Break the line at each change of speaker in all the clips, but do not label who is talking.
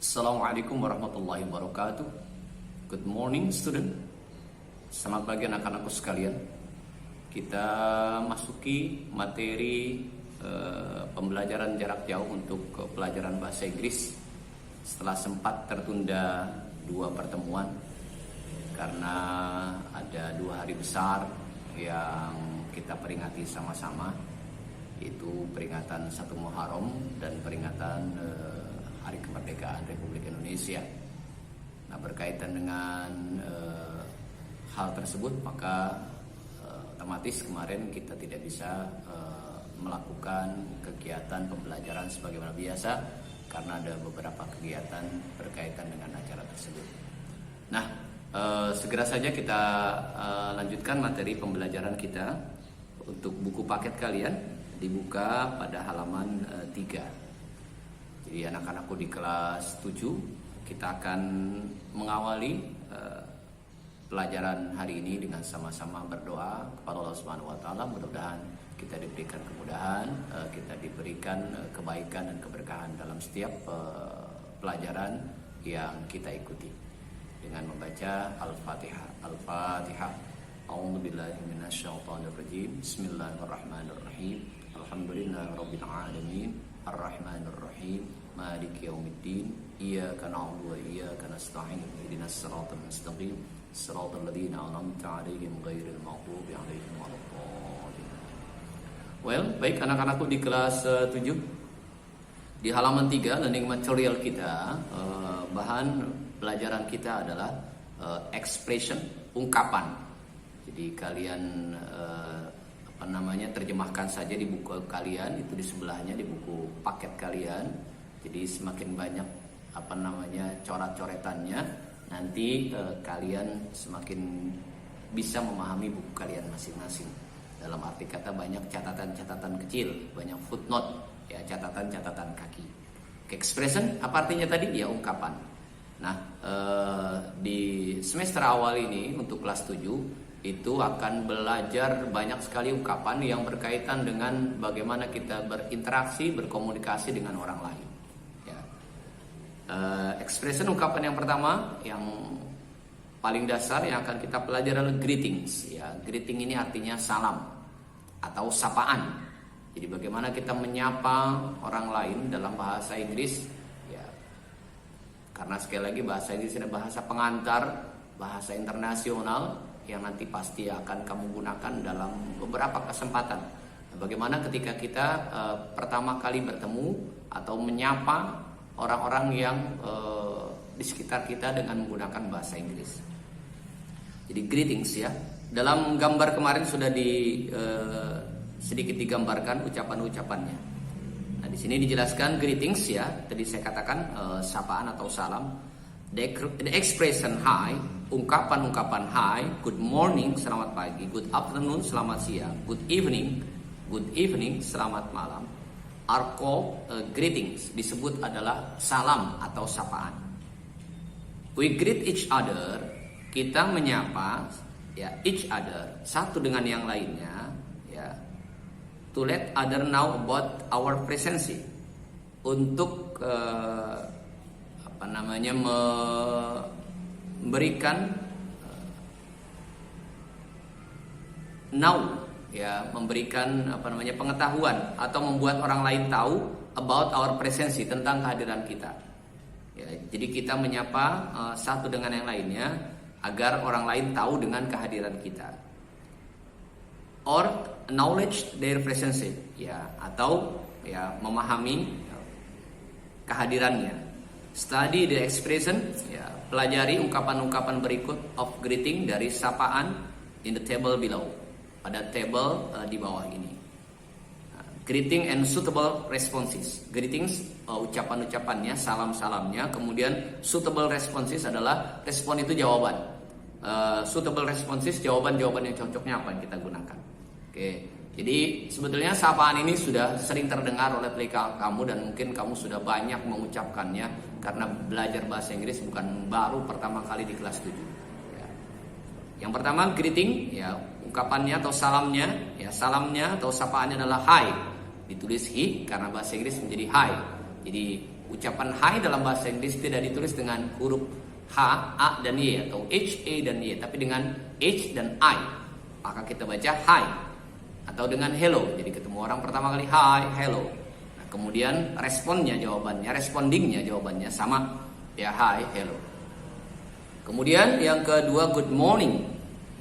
Assalamualaikum warahmatullahi wabarakatuh. Good morning student. Selamat pagi anak-anakku sekalian. Kita masuki materi pembelajaran jarak jauh untuk pelajaran bahasa Inggris setelah sempat tertunda 2 pertemuan karena ada 2 hari besar yang kita peringati sama-sama, yaitu peringatan 1 Muharram dan peringatan Hari Kemerdekaan Republik Indonesia. Nah, berkaitan dengan hal tersebut, maka otomatis kemarin kita tidak bisa melakukan kegiatan pembelajaran sebagaimana biasa karena ada beberapa kegiatan berkaitan dengan acara tersebut. Nah, segera saja kita lanjutkan materi pembelajaran kita. Untuk buku paket kalian dibuka pada halaman 3. Jadi anak-anakku di kelas 7, kita akan mengawali pelajaran hari ini dengan sama-sama berdoa kepada Allah Subhanahu wa taala. Mudah-mudahan kita diberikan kemudahan, kita diberikan kebaikan dan keberkahan dalam setiap pelajaran yang kita ikuti. Dengan membaca Al-Fatihah. Al-Fatihah. A'udzubillahi minasyaitonirrajim. Bismillahirrahmanirrahim. Alhamdulillahirabbil alamin. Ar-Rahmanir-Rahim. Maliki yaumiddin. Iyyaka na'budu wa iyyaka nasta'in. Ihdinas siratal mustaqim. Siratal ladzina an'amta 'alaihim ghairil maghdubi 'alaihim waladdallin. Well, baik anak-anakku di kelas 7. Di halaman 3 learning material kita, bahan pelajaran kita adalah expression, ungkapan. Jadi kalian terjemahkan saja di buku kalian, itu di sebelahnya di buku paket kalian. Jadi semakin banyak coret-coretannya, nanti kalian semakin bisa memahami buku kalian masing-masing. Dalam arti kata banyak catatan-catatan kecil, banyak footnote, ya, catatan-catatan kaki. Expression apa artinya tadi? Ya, ungkapan. Nah, di semester awal ini untuk kelas 7 itu akan belajar banyak sekali ungkapan yang berkaitan dengan bagaimana kita berinteraksi, berkomunikasi dengan orang lain. Ya. Expression ungkapan yang pertama, yang paling dasar yang akan kita pelajari adalah greetings. Ya, greeting ini artinya salam atau sapaan. Jadi bagaimana kita menyapa orang lain dalam bahasa Inggris. Ya. Karena sekali lagi bahasa Inggris adalah bahasa pengantar, bahasa internasional yang nanti pasti akan kamu gunakan dalam beberapa kesempatan. Bagaimana ketika kita pertama kali bertemu atau menyapa orang-orang yang di sekitar kita dengan menggunakan bahasa Inggris. Jadi greetings, ya. Dalam gambar kemarin sudah sedikit digambarkan ucapan-ucapannya. Nah, di sini dijelaskan greetings, ya. Tadi saya katakan sapaan atau salam. The expression hi, ungkapan-ungkapan hi, good morning, selamat pagi, good afternoon, selamat siang, good evening, selamat malam, are called greetings, disebut adalah salam atau sapaan. We greet each other, kita menyapa, ya, each other, satu dengan yang lainnya, ya, to let other know about our presence, untuk memberikan memberikan pengetahuan atau membuat orang lain tahu about our presence, tentang kehadiran kita. Ya, jadi kita menyapa satu dengan yang lainnya agar orang lain tahu dengan kehadiran kita. Or acknowledge their presence, ya, atau ya memahami kehadirannya. Study the expression, ya, pelajari ungkapan-ungkapan berikut of greeting dari sapaan in the table below, pada table di bawah ini. Greeting and suitable responses. Greetings, ucapan-ucapannya, salam-salamnya. Kemudian suitable responses adalah respon itu jawaban. Suitable responses, jawaban-jawaban yang cocoknya apa yang kita gunakan. Oke. Jadi sebetulnya sapaan ini sudah sering terdengar oleh telinga kamu dan mungkin kamu sudah banyak mengucapkannya karena belajar bahasa Inggris bukan baru pertama kali di kelas 7. Ya. Yang pertama greeting, ya, ungkapannya atau salamnya, ya, salamnya atau sapaannya adalah hi. Ditulis hi karena bahasa Inggris menjadi hi. Jadi Ucapan hi dalam bahasa Inggris tidak ditulis dengan huruf H, A, dan Y atau H, A, dan Y, tapi dengan H dan I. Maka kita baca hi. Atau dengan hello. Jadi ketemu orang pertama kali hi, hello. Nah, kemudian respondingnya jawabannya sama ya, hi, hello. Kemudian yang kedua, good morning.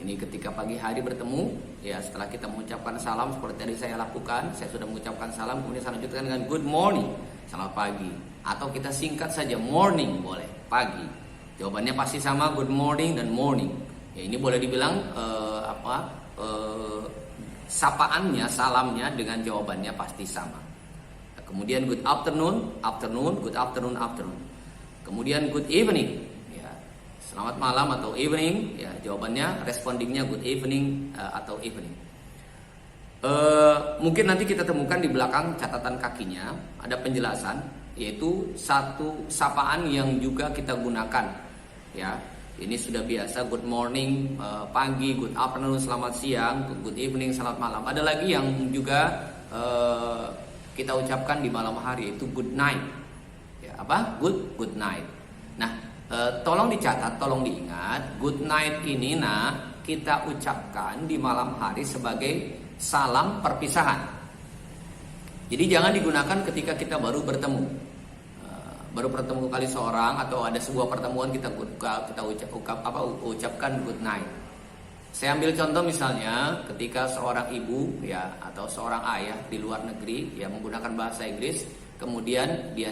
Ini ketika pagi hari bertemu, ya setelah kita mengucapkan salam seperti tadi saya lakukan, saya sudah mengucapkan salam, kemudian saya lanjutkan dengan good morning, selamat pagi. Atau kita singkat saja morning, boleh, pagi. Jawabannya pasti sama, good morning dan morning. Ya, ini boleh dibilang sapaannya, salamnya dengan jawabannya pasti sama. Nah, kemudian good afternoon, good afternoon. Kemudian good evening, ya selamat malam atau evening, ya jawabannya respondingnya good evening atau evening. Mungkin nanti kita temukan di belakang catatan kakinya ada penjelasan, yaitu satu sapaan yang juga kita gunakan. Ya, ini sudah biasa, good morning pagi, good afternoon selamat siang, good evening selamat malam. Ada lagi yang juga kita ucapkan di malam hari, yaitu good night. Ya, apa? Good night. Nah, tolong dicatat, tolong diingat, good night ini kita ucapkan di malam hari sebagai salam perpisahan. Jadi jangan digunakan ketika kita baru bertemu. Baru bertemu kali seorang atau ada sebuah pertemuan kita ucapkan good night. Saya ambil contoh misalnya ketika seorang ibu ya atau seorang ayah di luar negeri ya menggunakan bahasa Inggris, kemudian dia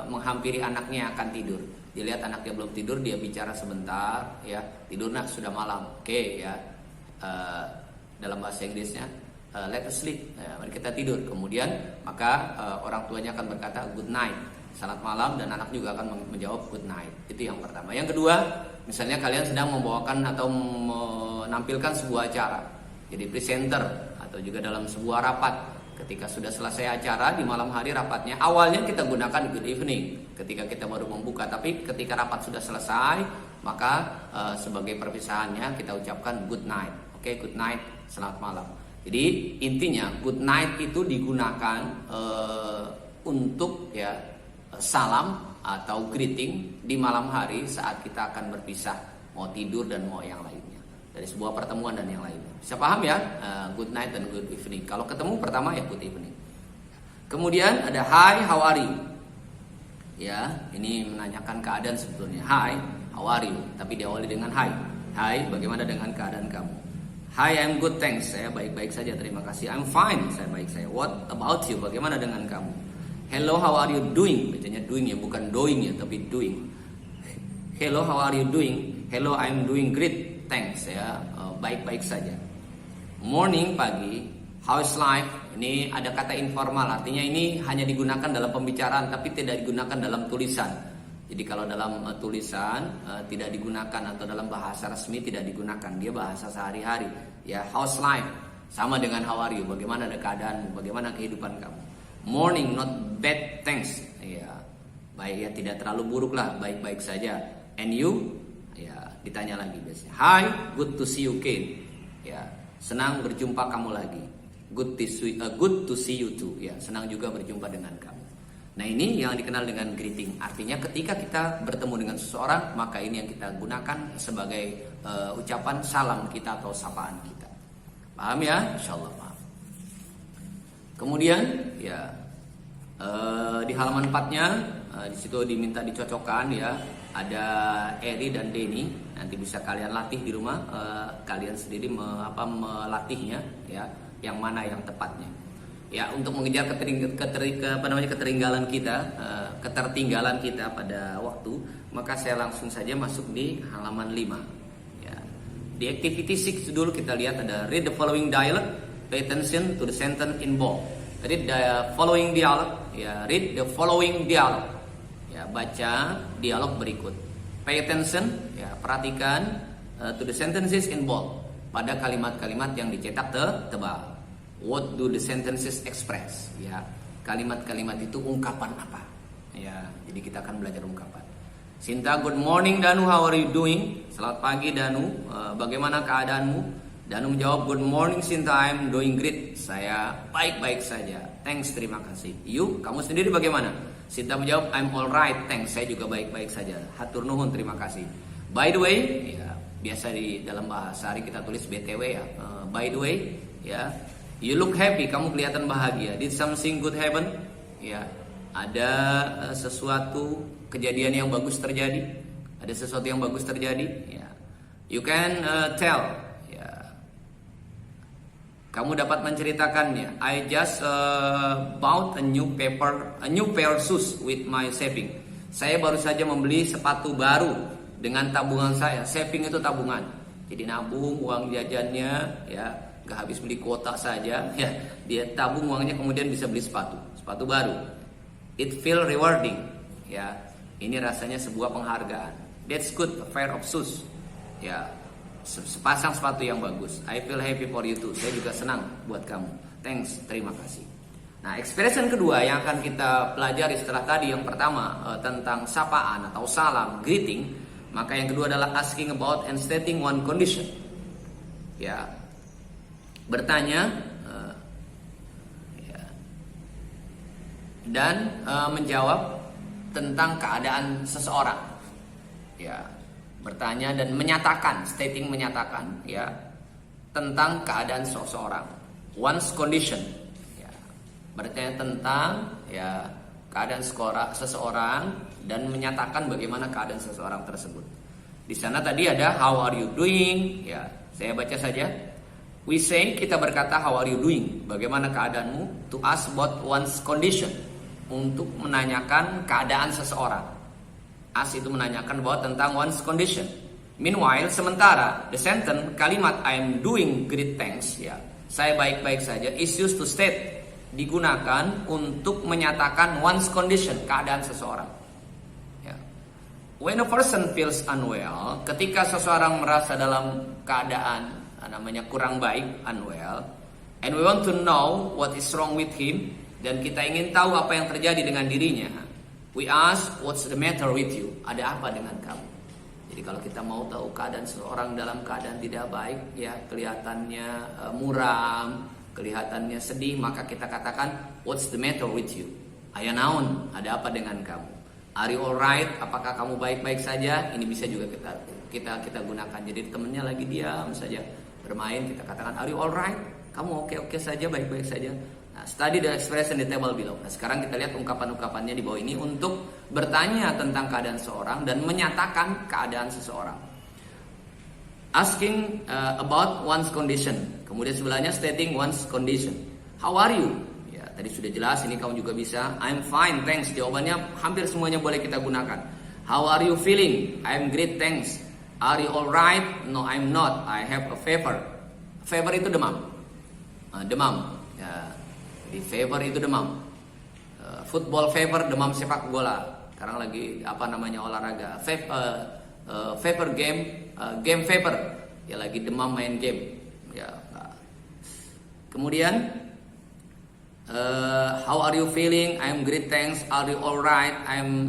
menghampiri anaknya yang akan tidur. Dia lihat anaknya belum tidur, dia bicara sebentar ya, tidur nah sudah malam. Oke, ya. Dalam bahasa Inggrisnya let us sleep, ya, mari kita tidur. Kemudian maka orang tuanya akan berkata good night, selamat malam, dan anak juga akan menjawab good night. Itu yang pertama. Yang kedua, misalnya kalian sedang membawakan atau menampilkan sebuah acara, jadi presenter atau juga dalam sebuah rapat. Ketika sudah selesai acara di malam hari rapatnya, awalnya kita gunakan good evening ketika kita baru membuka, tapi ketika rapat sudah selesai maka sebagai perpisahannya kita ucapkan good night. Oke, good night, selamat malam. Jadi intinya good night itu digunakan untuk ya salam atau greeting di malam hari saat kita akan berpisah, mau tidur dan mau yang lainnya, dari sebuah pertemuan dan yang lainnya. Bisa paham ya? Good night dan good evening. Kalau ketemu pertama ya good evening. Kemudian ada hi, how are you? Ya, ini menanyakan keadaan sebetulnya. Hi, how are you? Tapi diawali dengan hi. Hi, bagaimana dengan keadaan kamu? Hi, I'm good, thanks. Saya baik-baik saja, terima kasih. I'm fine, saya baik saya. What about you? Bagaimana dengan kamu? Hello, how are you doing? Bacanya doing ya, bukan doing ya, tapi doing. Hello, how are you doing? Hello, I'm doing great, thanks. Ya, baik-baik saja. Morning, pagi. How's life? Ini ada kata informal, artinya ini hanya digunakan dalam pembicaraan, tapi tidak digunakan dalam tulisan. Jadi kalau dalam tulisan tidak digunakan, atau dalam bahasa resmi tidak digunakan, dia bahasa sehari-hari. Ya, how's life? Sama dengan how are you? Bagaimana keadaanmu? Bagaimana kehidupan kamu? Morning, not bad, thanks. Ya, baik ya, tidak terlalu buruk lah, baik-baik saja. And you? Ya, ditanya lagi biasanya. Hi, good to see you again. Ya, senang berjumpa kamu lagi. Good to see you too. Ya, senang juga berjumpa dengan kamu. Nah, ini yang dikenal dengan greeting. Artinya ketika kita bertemu dengan seseorang, maka ini yang kita gunakan sebagai ucapan salam kita atau sapaan kita. Paham ya? Insyaallah paham. Kemudian ya di halaman 4-nya di situ diminta dicocokkan ya, ada Eri dan Denny. Nanti bisa kalian latih di rumah, kalian sendiri melatihnya ya, yang mana yang tepatnya. Ya, untuk mengejar ketertinggalan kita pada waktu, maka saya langsung saja masuk di halaman 5. Ya. Di activity 6 dulu kita lihat ada read the following dialogue, pay attention to the sentence in bold. Read the following dialogue, ya, read the following dialogue. Ya, baca dialog berikut. Pay attention, ya, perhatikan to the sentences in bold, pada kalimat-kalimat yang dicetak tebal. What do the sentences express? Ya, kalimat-kalimat itu ungkapan apa? Ya, jadi kita akan belajar ungkapan. Sinta, good morning Danu, how are you doing? Selamat pagi Danu, bagaimana keadaanmu? Danu menjawab, good morning Sinta, I'm doing great. Saya baik-baik saja. Thanks, terima kasih. You, kamu sendiri bagaimana? Sinta menjawab, I'm alright, thanks. Saya juga baik-baik saja. Hatur nuhun, terima kasih. By the way, ya, biasa di dalam bahasa hari kita tulis BTW ya. By the way, ya, you look happy, kamu kelihatan bahagia. Did something good happen? Ya, ada sesuatu kejadian yang bagus terjadi. Ada sesuatu yang bagus terjadi. Ya, you can tell. Ya, kamu dapat menceritakannya. I just bought a new pair of shoes with my saving. Saya baru saja membeli sepatu baru dengan tabungan saya. Saving itu tabungan. Jadi nabung uang jajannya, ya, gak habis beli kuota saja. Ya, dia tabung uangnya kemudian bisa beli sepatu baru. It feel rewarding. Ya, ini rasanya sebuah penghargaan. That's good, a pair of shoes. Ya, sepasang sepatu yang bagus. I feel happy for you too. Saya juga senang buat kamu. Thanks, terima kasih. Nah, expression kedua yang akan kita pelajari setelah tadi yang pertama tentang sapaan atau salam, greeting, maka yang kedua adalah asking about and stating one condition. Ya, bertanya ya, dan menjawab tentang keadaan seseorang. Ya, bertanya dan menyatakan, stating menyatakan, ya, tentang keadaan seseorang. One's condition, ya, bertanya tentang, ya, keadaan seseorang dan menyatakan bagaimana keadaan seseorang tersebut. Di sana tadi ada how are you doing? Ya, saya baca saja. We say, kita berkata how are you doing? Bagaimana keadaanmu? To ask about one's condition, untuk menanyakan keadaan seseorang. As itu menanyakan bahwa tentang one's condition. Meanwhile, sementara the sentence kalimat I'm doing great thanks, ya, saya baik-baik saja, is used to state, digunakan untuk menyatakan one's condition, keadaan seseorang. Ya. When a person feels unwell, ketika seseorang merasa dalam keadaan namanya kurang baik, unwell, and we want to know what is wrong with him, dan kita ingin tahu apa yang terjadi dengan dirinya. We ask, what's the matter with you? Ada apa dengan kamu? Jadi kalau kita mau tahu keadaan seseorang dalam keadaan tidak baik, ya, kelihatannya muram, kelihatannya sedih, maka kita katakan, what's the matter with you? Aya naon? Ada apa dengan kamu? Are you alright? Apakah kamu baik-baik saja? Ini bisa juga kita gunakan. Jadi temennya lagi diam saja bermain, kita katakan, are you alright? Kamu oke-oke saja, baik-baik saja. Nah, study the expression di table below. Nah, sekarang kita lihat ungkapan-ungkapannya di bawah ini untuk bertanya tentang keadaan seseorang dan menyatakan keadaan seseorang. Asking about one's condition. Kemudian sebelahnya stating one's condition. How are you? Ya, tadi sudah jelas, ini kamu juga bisa. I'm fine, thanks. Jawabannya hampir semuanya boleh kita gunakan. How are you feeling? I'm great, thanks. Are you alright? No, I'm not. I have a fever. Fever itu demam. Demam. Ya. Di fever itu demam. Football fever, demam sepak bola. Sekarang lagi olahraga. Fever game, game fever. Ya, lagi demam main game. Ya. Kemudian how are you feeling? I'm great, thanks. Are you alright?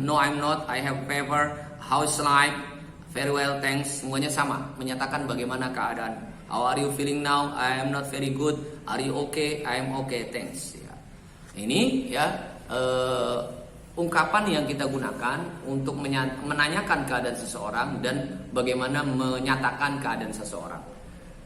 No, I'm not. I have fever. How's life? Very well, thanks. Semuanya sama, menyatakan bagaimana keadaan. How are you feeling now? I am not very good. Are you okay? I am okay, thanks. Ya. Ini, ya, ungkapan yang kita gunakan untuk menanyakan keadaan seseorang dan bagaimana menyatakan keadaan seseorang.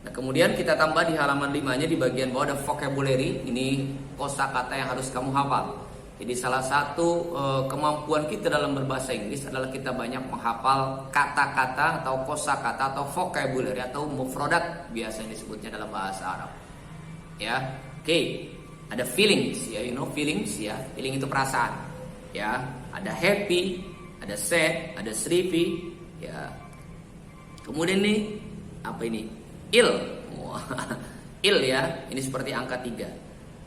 Nah, kemudian kita tambah di halaman 5-nya di bagian bawah ada vocabulary. Ini kosakata yang harus kamu hafal. Jadi salah satu kemampuan kita dalam berbahasa Inggris adalah kita banyak menghafal kata-kata atau kosakata atau vocabulary atau mufradat biasanya disebutnya dalam bahasa Arab. Ya, oke. Ada feelings, ya, feelings, ya. Feeling itu perasaan. Ya, ada happy, ada sad, ada sleepy, ya. Kemudian nih, apa ini? Ill. Ill, ya. Ini seperti angka 3.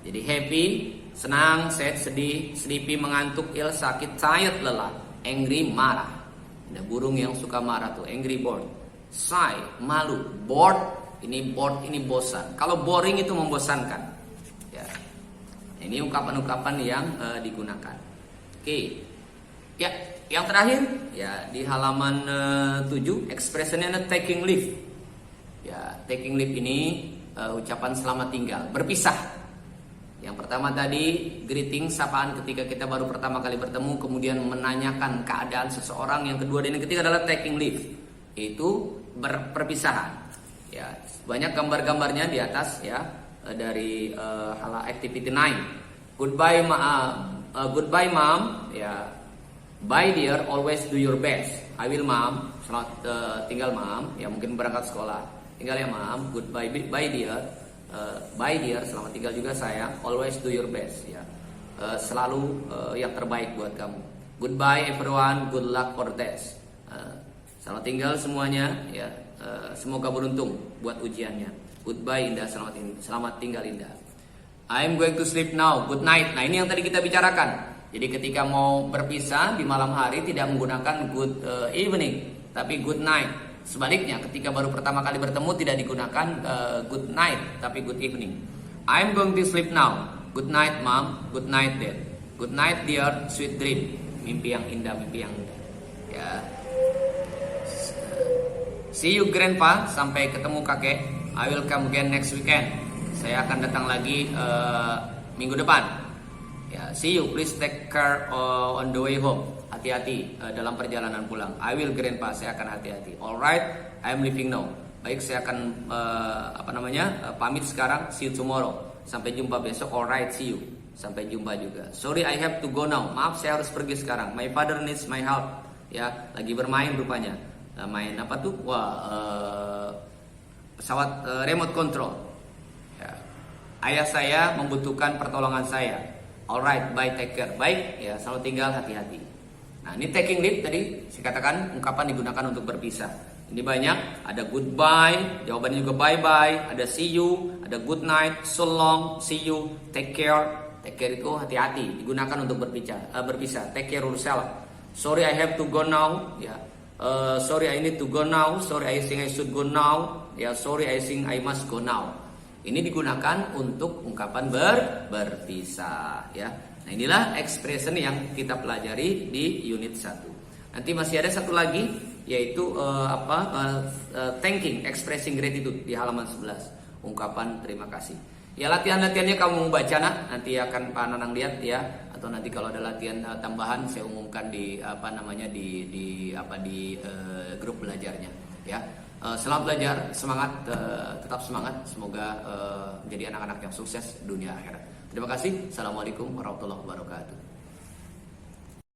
Jadi happy, senang, sad, sedih, sleepy, mengantuk, ill, sakit, tired, lelah, angry, marah. Ada burung yang suka marah tuh, angry bird. Shy, malu, bored, ini bosan. Kalau boring itu membosankan. Ya. Ini ungkapan-ungkapan yang digunakan. Oke. Ya, yang terakhir, ya, di halaman 7, expressionnya taking leave. Ya, taking leave ini ucapan selamat tinggal, berpisah. Yang pertama tadi greeting, sapaan ketika kita baru pertama kali bertemu, kemudian menanyakan keadaan seseorang. Yang kedua dan yang ketiga adalah taking leave, yaitu perpisahan. Ya, banyak gambar-gambarnya di atas ya dari activity 9. Goodbye mom, ya. Bye dear, always do your best. I will mom. Selamat tinggal mom. Ya mungkin berangkat sekolah. Tinggal ya mom. Goodbye, bye dear. Bye dear, selamat tinggal juga sayang. Always do your best. Ya. Selalu yang terbaik buat kamu. Goodbye everyone. Good luck for test. Selamat tinggal semuanya. Ya. Semoga beruntung buat ujiannya. Goodbye Indah. Selamat tinggal Indah. I'm going to sleep now. Good night. Nah ini yang tadi kita bicarakan. Jadi ketika mau berpisah di malam hari tidak menggunakan good evening, tapi good night. Sebaliknya ketika baru pertama kali bertemu tidak digunakan good night, tapi good evening. I'm going to sleep now. Good night mom. Good night dad. Good night dear. Sweet dream. Mimpi yang indah, mimpi yang indah. Ya. See you grandpa. Sampai ketemu kakek. I will come again next weekend. Saya akan datang lagi minggu depan. Ya, see you. Please take care on the way home. Hati-hati dalam perjalanan pulang. I will grandpa. Saya akan hati-hati. Alright, I'm leaving now. Baik, saya akan pamit sekarang. See you tomorrow. Sampai jumpa besok. Alright, see you. Sampai jumpa juga. Sorry, I have to go now. Maaf, saya harus pergi sekarang. My father needs my help. Ya, lagi bermain rupanya. Main apa tuh? Wah, pesawat remote control. Ya. Ayah saya membutuhkan pertolongan saya. Alright, bye, take care. Baik, ya selalu tinggal, hati-hati. Nah ini taking leave tadi saya katakan ungkapan digunakan untuk berpisah. Ini banyak, ada goodbye, jawabannya juga bye-bye, ada see you, ada good night, so long, see you, take care. Take care itu hati-hati, digunakan untuk berpisah. Take care yourself. Sorry I have to go now. Ya. Sorry I need to go now. Sorry I think I should go now. Ya, sorry I think I must go now. Ini digunakan untuk ungkapan berpisah ya. Nah, inilah expression yang kita pelajari di unit 1. Nanti masih ada satu lagi yaitu thanking, expressing gratitude di halaman 11. Ungkapan terima kasih. Ya latihan-latihannya kamu baca nanti akan Pak Nanang lihat ya, atau nanti kalau ada latihan tambahan saya umumkan di grup belajarnya ya. Selamat belajar, semangat, tetap semangat. Semoga menjadi anak-anak yang sukses dunia akhirat. Terima kasih. Assalamualaikum warahmatullahi wabarakatuh.